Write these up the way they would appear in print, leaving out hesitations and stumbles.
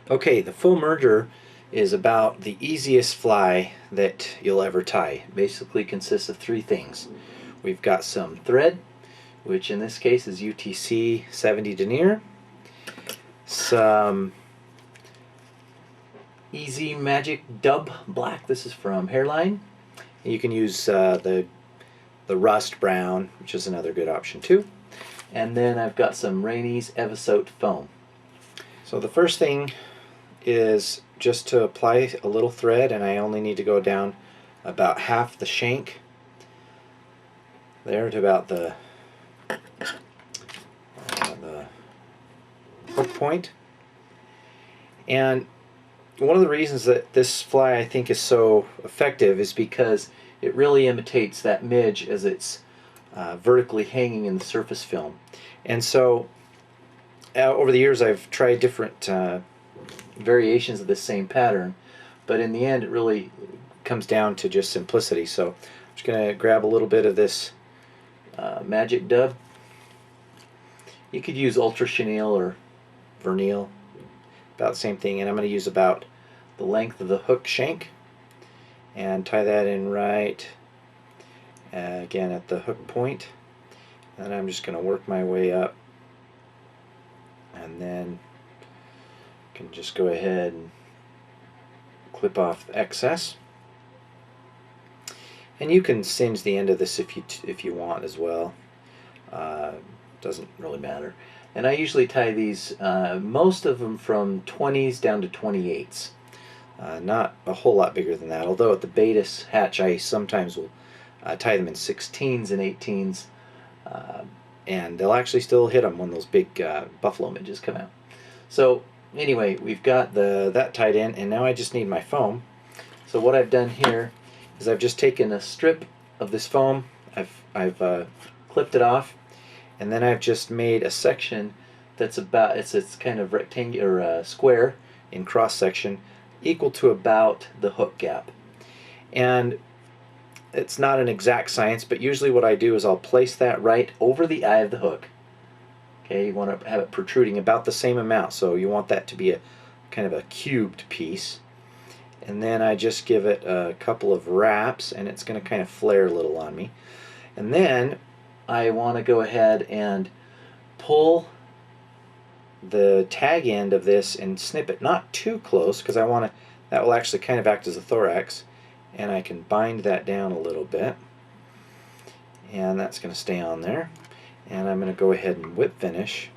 Okay, the full merger is about the easiest fly that you'll ever tie. It basically consists of three things. We've got some thread, which in this case is UTC 70 denier, some Easy Magic Dub Black, this is from Hairline. You can use the rust brown, which is another good option too. And then I've got some Rainey's Evisote foam. So the first thing is just to apply a little thread, and I only need to go down about half the shank there to about the hook point. And one of the reasons that this fly I think is so effective is because it really imitates that midge as it's vertically hanging in the surface film. And so over the years I've tried different variations of this same pattern, but in the end it really comes down to just simplicity. So I'm just going to grab a little bit of this Magic Dub. You could use Ultra Chenille or Vernil, about the same thing, and I'm going to use about the length of the hook shank and tie that in right again at the hook point, and I'm just going to work my way up, and then can just go ahead and clip off the excess. And you can singe the end of this if you want as well. Doesn't really matter. And I usually tie these, most of them from 20s down to 28s. Not a whole lot bigger than that, although at the Baetis hatch I sometimes will tie them in 16s and 18s, and they'll actually still hit them when those big buffalo midges come out. So anyway, we've got that tied in, and now I just need my foam. So what I've done here is I've just taken a strip of this foam, I've clipped it off, and then I've just made a section that's about, it's kind of rectangular, square in cross section, equal to about the hook gap. And it's not an exact science, but usually what I do is I'll place that right over the eye of the hook. Okay, you want to have it protruding about the same amount, so you want that to be a kind of a cubed piece. And then I just give it a couple of wraps, and it's going to kind of flare a little on me. And then I want to go ahead and pull the tag end of this and snip it not too close, because I want to, that will actually kind of act as a thorax, and I can bind that down a little bit, and that's going to stay on there. And I'm going to go ahead and whip finish.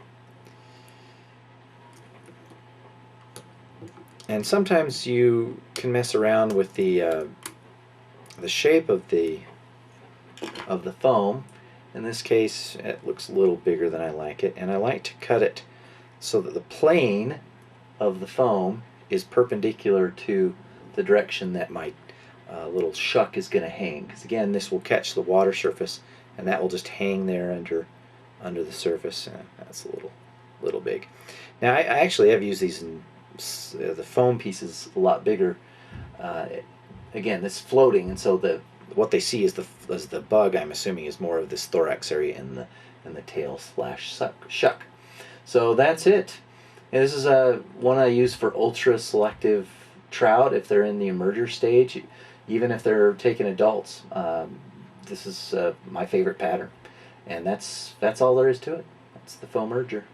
And sometimes you can mess around with the shape of the foam. In this case, it looks a little bigger than I like it, and I like to cut it so that the plane of the foam is perpendicular to the direction that my little shuck is going to hang. Because again, this will catch the water surface, and that will just hang there under the surface. That's a little big. Now I actually have used these in the foam pieces a lot bigger. Again, this floating, and so what they see is the bug, I'm assuming, is more of this thorax area in the tail slash shuck. So that's it. And this is one I use for ultra selective trout if they're in the emerger stage, even if they're taking adults. This is my favorite pattern, and that's all there is to it. That's the foam merger.